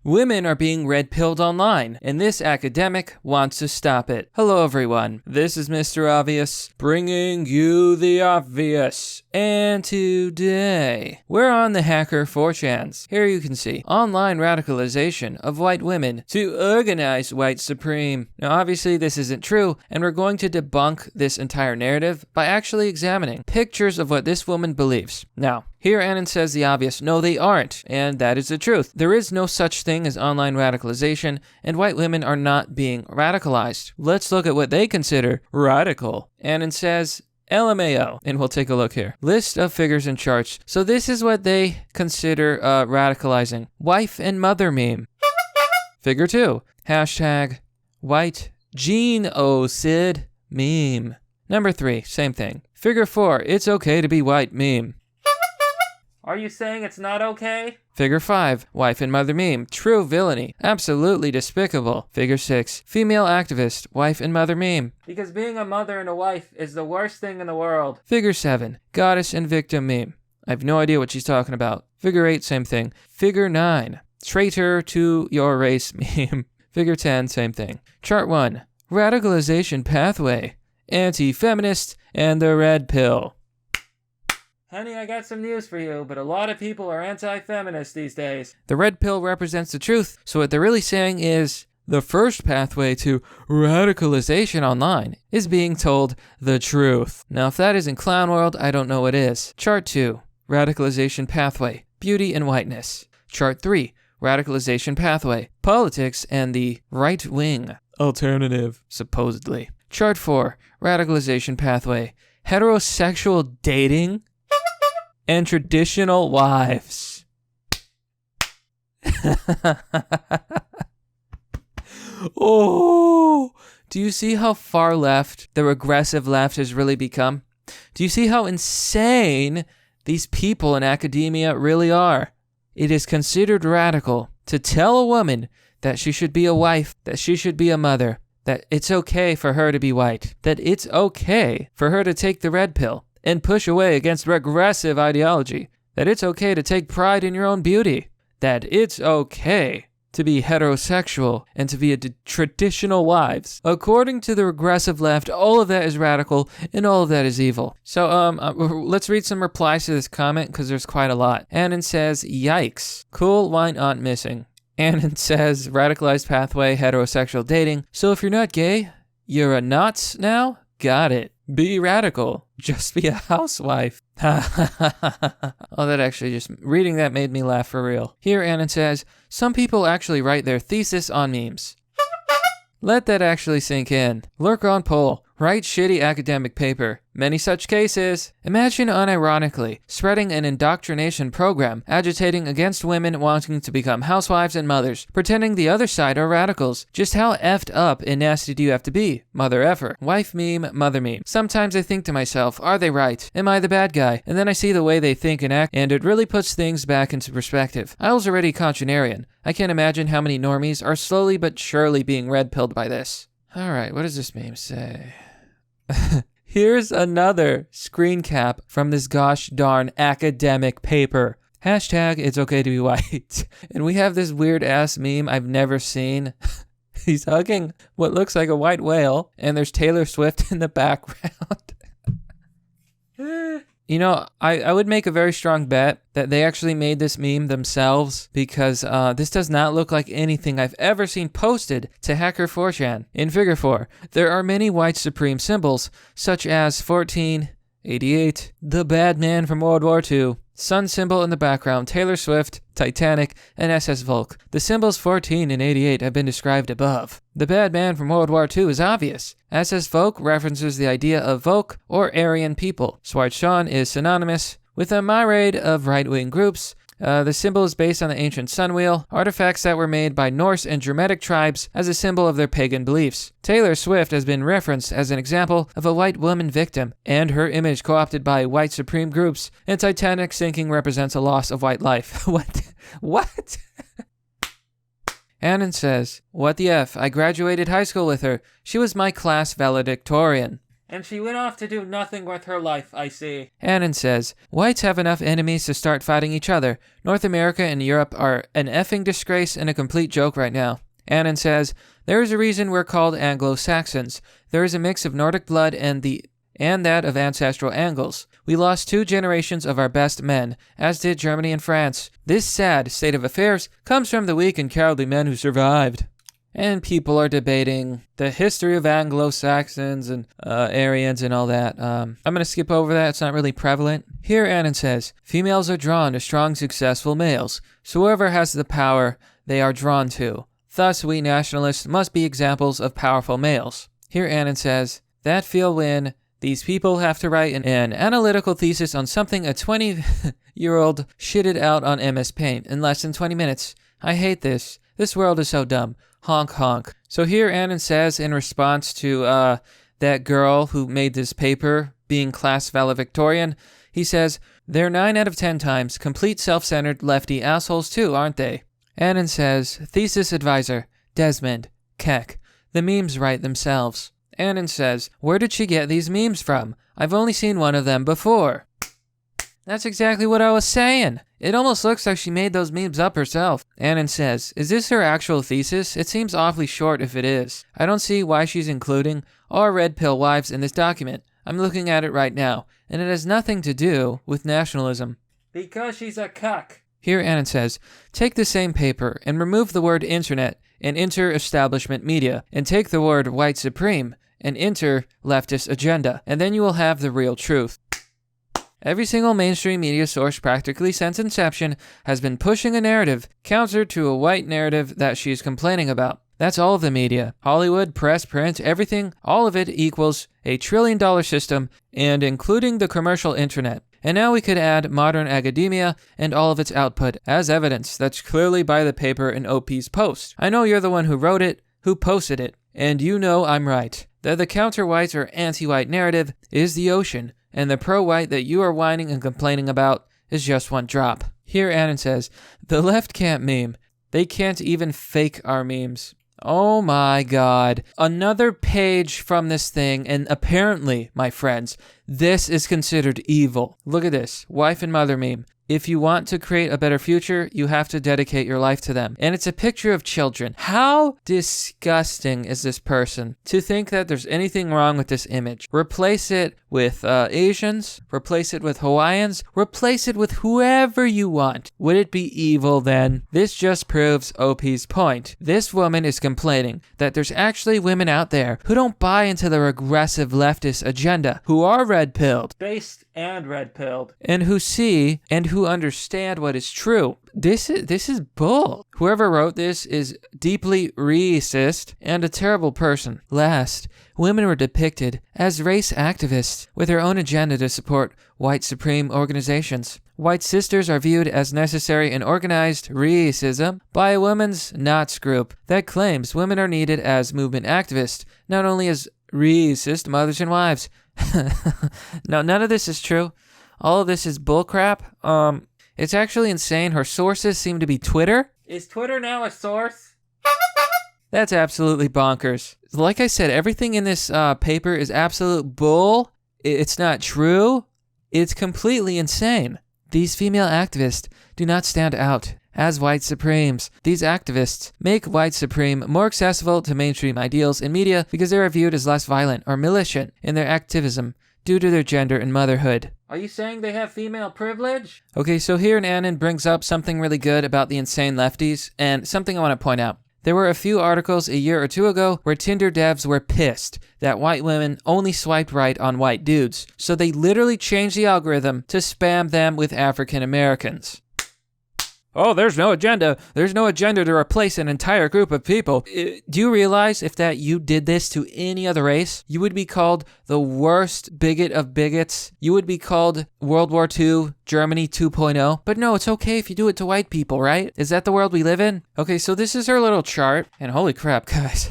Women are being red-pilled online, and this academic wants to stop it. Hello everyone, this is Mr. Obvious, bringing you the obvious. And today, we're on the hacker 4chans. Here you can see online radicalization of white women to organize white supreme. Now obviously this isn't true, and we're going to debunk this entire narrative by actually examining pictures of what this woman believes. Now, here Annan says the obvious. No, they aren't, and that is the truth. There is no such thing as online radicalization, and white women are not being radicalized. Let's look at what they consider radical. Annan says, LMAO, and we'll take a look here. List of figures and charts. So this is what they consider radicalizing. Wife and mother meme. Figure 2. Hashtag white genocide meme. Number 3, same thing. Figure 4, it's okay to be white meme. Are you saying it's not okay? Figure 5, wife and mother meme. True villainy. Absolutely despicable. Figure 6, female activist, wife and mother meme. Because being a mother and a wife is the worst thing in the world. Figure 7, goddess and victim meme. I have no idea what she's talking about. Figure 8, same thing. Figure 9, traitor to your race meme. Figure 10, same thing. Chart 1, radicalization pathway, anti-feminist, and the red pill. Honey, I got some news for you, but a lot of people are anti-feminist these days. The red pill represents the truth, so what they're really saying is the first pathway to radicalization online is being told the truth. Now, if that isn't clown world, I don't know what is. Chart 2, radicalization pathway, beauty and whiteness. Chart 3, radicalization pathway, politics and the right wing. Alternative, supposedly. Chart 4, radicalization pathway, heterosexual dating and traditional wives. Oh, do you see how far left the regressive left has really become? Do you see how insane these people in academia really are? It is considered radical to tell a woman that she should be a wife, that she should be a mother, that it's okay for her to be white, that it's okay for her to take the red pill and push away against regressive ideology, that it's okay to take pride in your own beauty, that it's okay to be heterosexual and to be a traditional wives. According to the regressive left, all of that is radical and all of that is evil. So let's read some replies to this comment because there's quite a lot. Annan says, yikes. Cool, why not missing? Annan says, radicalized pathway, heterosexual dating. So if you're not gay, you're a nuts now? Got it. Be radical. Just be a housewife. Oh, that actually just... reading that made me laugh for real. Here Annan says, some people actually write their thesis on memes. Let that actually sink in. Lurk on poll. Write shitty academic paper. Many such cases. Imagine unironically spreading an indoctrination program agitating against women wanting to become housewives and mothers, pretending the other side are radicals. Just how effed up and nasty do you have to be? Mother effer. Wife meme, mother meme. Sometimes I think to myself, are they right? Am I the bad guy? And then I see the way they think and act, and it really puts things back into perspective. I was already contrarian. I can't imagine how many normies are slowly but surely being red-pilled by this. Alright, what does this meme say? Here's another screen cap from this gosh darn academic paper. Hashtag it's okay to be white. And we have this weird ass meme I've never seen. He's hugging what looks like a white whale, and there's Taylor Swift in the background. You know, I would make a very strong bet that they actually made this meme themselves because this does not look like anything I've ever seen posted to Hacker 4chan. In Figure 4, there are many white supreme symbols, such as 14, 88, the bad man from World War II, sun symbol in the background, Taylor Swift, Titanic, and SS Volk. The symbols 14 and 88 have been described above. The bad man from World War II is obvious. SS Volk references the idea of Volk or Aryan people. Swartschon is synonymous with a myriad of right-wing groups. The symbol is based on the ancient sun wheel, artifacts that were made by Norse and Germanic tribes as a symbol of their pagan beliefs. Taylor Swift has been referenced as an example of a white woman victim, and her image co-opted by white supreme groups, and Titanic sinking represents a loss of white life. What? Annan says, what the F, I graduated high school with her. She was my class valedictorian. And she went off to do nothing with her life, I see. Annan says, whites have enough enemies to start fighting each other. North America and Europe are an effing disgrace and a complete joke right now. Annan says, there is a reason we're called Anglo-Saxons. There is a mix of Nordic blood and that of ancestral Angles. We lost 2 generations of our best men, as did Germany and France. This sad state of affairs comes from the weak and cowardly men who survived. And people are debating the history of Anglo-Saxons and Aryans and all that. I'm going to skip over that. It's not really prevalent. Here Annan says, females are drawn to strong, successful males. So whoever has the power, they are drawn to. Thus, we nationalists must be examples of powerful males. Here Annan says, that feel when these people have to write an analytical thesis on something a 20-year-old shitted out on MS Paint in less than 20 minutes. I hate this. This world is so dumb. Honk honk. So here Annan says in response to that girl who made this paper being class valedictorian, he says, they're 9 out of 10 times complete self-centered lefty assholes too, aren't they? Annan says, thesis advisor, Desmond, Keck. The memes write themselves. Annan says, where did she get these memes from? I've only seen one of them before. That's exactly what I was saying. It almost looks like she made those memes up herself. Annan says, is this her actual thesis? It seems awfully short if it is. I don't see why she's including our red pill wives in this document. I'm looking at it right now, and it has nothing to do with nationalism. Because she's a cuck. Here Annan says, take the same paper and remove the word internet and inter-establishment media, and take the word white supreme and inter-leftist agenda, and then you will have the real truth. Every single mainstream media source practically since inception has been pushing a narrative counter to a white narrative that she's complaining about. That's all of the media. Hollywood, press, print, everything, all of it equals $1 trillion system, and including the commercial internet. And now we could add modern academia and all of its output as evidence. That's clearly by the paper in OP's post. I know you're the one who wrote it, who posted it, and you know I'm right. That the counter-white or anti-white narrative is the ocean, and the pro-white that you are whining and complaining about is just one drop. Here Annan says, the left can't meme. They can't even fake our memes. Oh my god. Another page from this thing, and apparently, my friends, this is considered evil. Look at this. Wife and mother meme. If you want to create a better future, you have to dedicate your life to them. And it's a picture of children. How disgusting is this person to think that there's anything wrong with this image? Replace it with Asians, replace it with Hawaiians, replace it with whoever you want. Would it be evil then? This just proves OP's point. This woman is complaining that there's actually women out there who don't buy into the regressive leftist agenda, who are red-pilled. Based and red-pilled. And who see and who understand what is true. This is bull. Whoever wrote this is deeply racist and a terrible person. Last, women were depicted as race activists with their own agenda to support white supreme organizations. White sisters are viewed as necessary in organized racism by a women's Knots group that claims women are needed as movement activists, not only as racist mothers and wives. No, none of this is true. All of this is bullcrap. It's actually insane. Her sources seem to be Twitter. Is Twitter now a source? That's absolutely bonkers. Like I said, everything in this paper is absolute bull. It's not true. It's completely insane. These female activists do not stand out as white supremes. These activists make white supreme more accessible to mainstream ideals in media because they are viewed as less violent or militant in their activism due to their gender and motherhood. Are you saying they have female privilege? Okay, so here Annan brings up something really good about the insane lefties, and something I want to point out. There were a few articles a year or two ago where Tinder devs were pissed that white women only swiped right on white dudes, so they literally changed the algorithm to spam them with African Americans. Oh, there's no agenda. There's no agenda to replace an entire group of people. Do you realize if that you did this to any other race, you would be called the worst bigot of bigots? You would be called World War II, Germany 2.0. But no, it's okay if you do it to white people, right? Is that the world we live in? Okay, so this is her little chart. And holy crap, guys.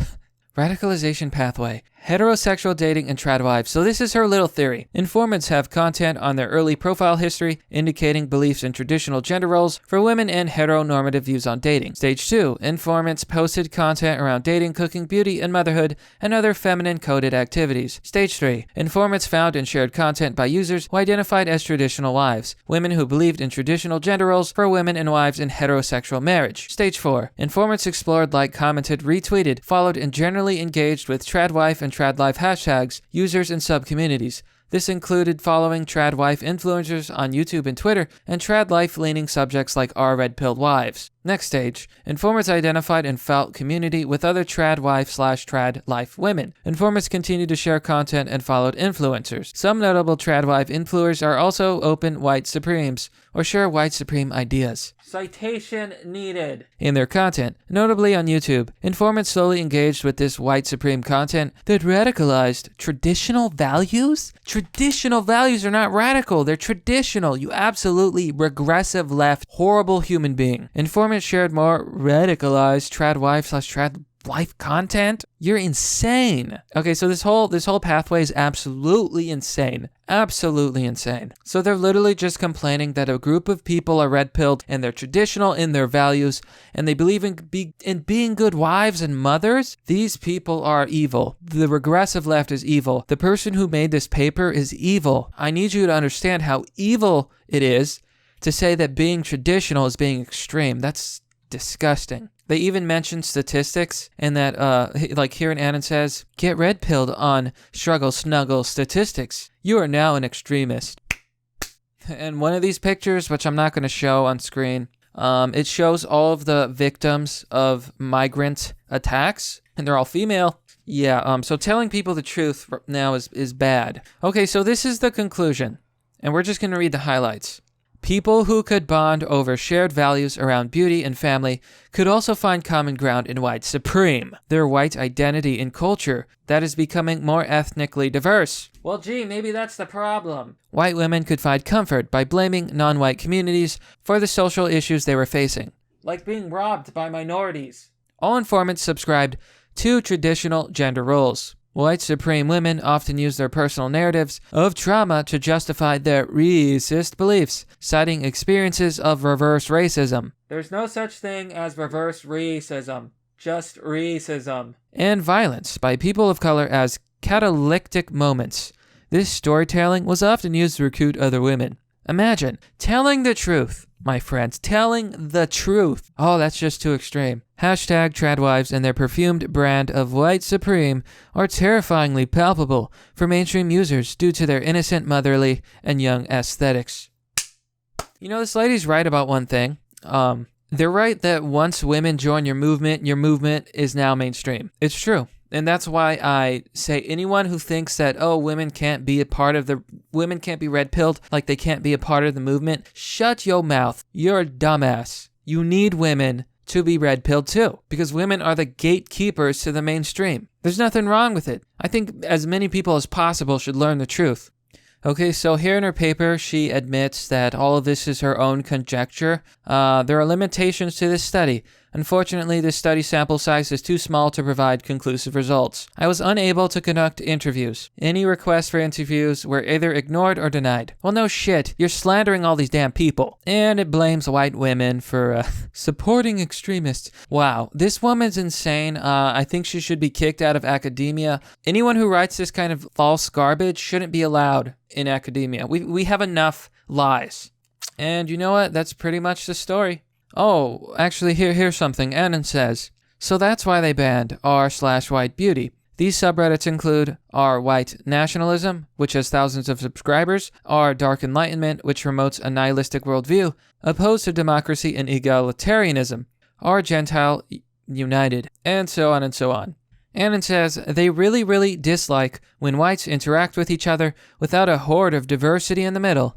Radicalization pathway. heterosexual dating and trad wives. So this is her little theory. Informants have content on their early profile history indicating beliefs in traditional gender roles for women and heteronormative views on dating. Stage 2. Informants posted content around dating, cooking, beauty, and motherhood, and other feminine-coded activities. Stage 3. Informants found and shared content by users who identified as traditional wives, women who believed in traditional gender roles for women and wives in heterosexual marriage. Stage 4. Informants explored, liked, commented, retweeted, followed, and generally engaged with tradwife and tradlife hashtags, users, and subcommunities. This included following trad wife influencers on YouTube and Twitter, and trad life-leaning subjects like our red-pilled wives. Next stage. Informants identified and felt community with other trad wife/trad life women. Informants continued to share content and followed influencers. Some notable trad wife influencers are also open white supremes, or share white supreme ideas. Citation needed. In their content, notably on YouTube, informants slowly engaged with this white supreme content that radicalized traditional values? Traditional values are not radical, they're traditional. You absolutely regressive left, horrible human being. Informants shared more radicalized trad wife/trad life content? You're insane. Okay, so this whole pathway is absolutely insane. Absolutely insane. So they're literally just complaining that a group of people are red-pilled and they're traditional in their values and they believe in being good wives and mothers. These people are evil. The regressive left is evil. The person who made this paper is evil. I need you to understand how evil it is to say that being traditional is being extreme. That's disgusting. They even mention statistics, and that, like here in Annan says, get red-pilled on struggle snuggle statistics. You are now an extremist. And one of these pictures, which I'm not going to show on screen, it shows all of the victims of migrant attacks, and they're all female. Yeah, so telling people the truth now is bad. Okay, so this is the conclusion, and we're just going to read the highlights. People who could bond over shared values around beauty and family could also find common ground in white supreme, their white identity and culture that is becoming more ethnically diverse. Well, gee, maybe that's the problem. White women could find comfort by blaming non-white communities for the social issues they were facing, like being robbed by minorities. All informants subscribed to traditional gender roles. White supreme women often use their personal narratives of trauma to justify their racist beliefs, citing experiences of reverse racism. There's no such thing as reverse racism, just racism. And violence by people of color as catalytic moments. This storytelling was often used to recruit other women. Imagine telling the truth, my friends, telling the truth. Oh, that's just too extreme. Hashtag tradwives and their perfumed brand of white supreme are terrifyingly palpable for mainstream users due to their innocent, motherly, and young aesthetics. You know, this lady's right about one thing. They're right that once women join your movement is now mainstream. It's true. And that's why I say anyone who thinks that, oh, women can't be red-pilled, like they can't be a part of the movement, shut your mouth. You're a dumbass. You need women to be red-pilled too, because women are the gatekeepers to the mainstream. There's nothing wrong with it. I think as many people as possible should learn the truth. Okay, so here in her paper, she admits that all of this is her own conjecture. There are limitations to this study. Unfortunately, this study sample size is too small to provide conclusive results. I was unable to conduct interviews. Any requests for interviews were either ignored or denied. Well, no shit. You're slandering all these damn people. And it blames white women for supporting extremists. Wow, this woman's insane. I think she should be kicked out of academia. Anyone who writes this kind of false garbage shouldn't be allowed in academia. We have enough lies. And you know what? That's pretty much the story. Oh, actually, here's something. Annan says, so that's why they banned r/white beauty. These subreddits include r/white nationalism, which has thousands of subscribers, r/dark enlightenment, which promotes a nihilistic worldview, opposed to democracy and egalitarianism, r/gentile united, and so on and so on. Annan says, they really, really dislike when whites interact with each other without a horde of diversity in the middle.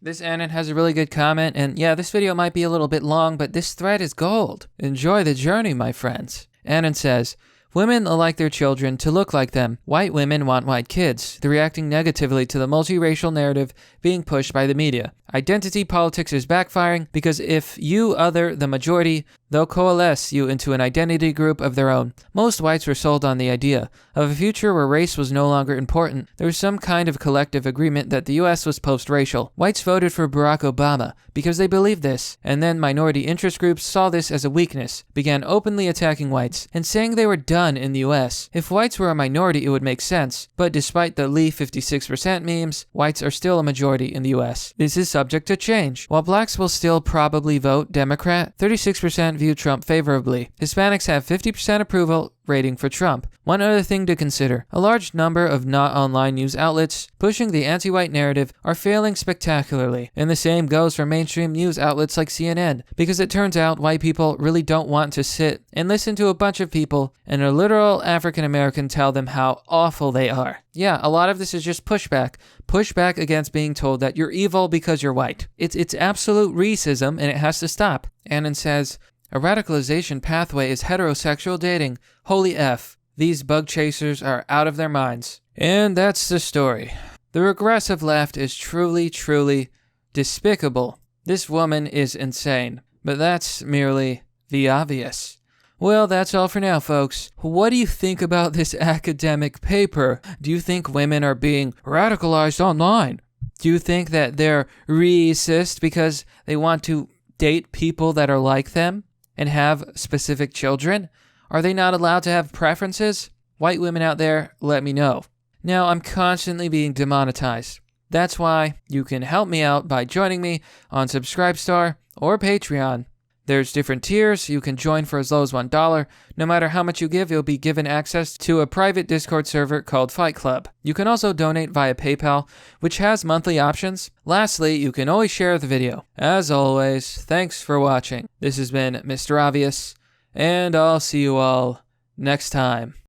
This Annan has a really good comment, and yeah, this video might be a little bit long, but this thread is gold. Enjoy the journey, my friends. Annan says, women like their children to look like them. White women want white kids. They're reacting negatively to the multiracial narrative being pushed by the media. Identity politics is backfiring because if you other the majority, they'll coalesce you into an identity group of their own. Most whites were sold on the idea of a future where race was no longer important. There was some kind of collective agreement that the US was post-racial. Whites voted for Barack Obama because they believed this, and then minority interest groups saw this as a weakness, began openly attacking whites, and saying they were done in the US. If whites were a minority, it would make sense, but despite the Leave 56% memes, whites are still a majority in the US. This is subject to change. While blacks will still probably vote Democrat, 36% view Trump favorably. Hispanics have 50% approval rating for Trump. One other thing to consider, a large number of not online news outlets pushing the anti-white narrative are failing spectacularly, and the same goes for mainstream news outlets like CNN, because it turns out white people really don't want to sit and listen to a bunch of people and a literal African American tell them how awful they are. Yeah, a lot of this is just pushback against being told that you're evil because you're white. It's absolute racism, and it has to stop. Annan says, a radicalization pathway is heterosexual dating. Holy F. These bug chasers are out of their minds. And that's the story. The regressive left is truly, truly despicable. This woman is insane. But that's merely the obvious. Well, that's all for now, folks. What do you think about this academic paper? Do you think women are being radicalized online? Do you think that they're racist because they want to date people that are like them and have specific children? Are they not allowed to have preferences? White women out there, let me know. Now, I'm constantly being demonetized. That's why you can help me out by joining me on Subscribestar or Patreon. There's different tiers. You can join for as low as $1. No matter how much you give, you'll be given access to a private Discord server called Fight Club. You can also donate via PayPal, which has monthly options. Lastly, you can always share the video. As always, thanks for watching. This has been Mr. Obvious, and I'll see you all next time.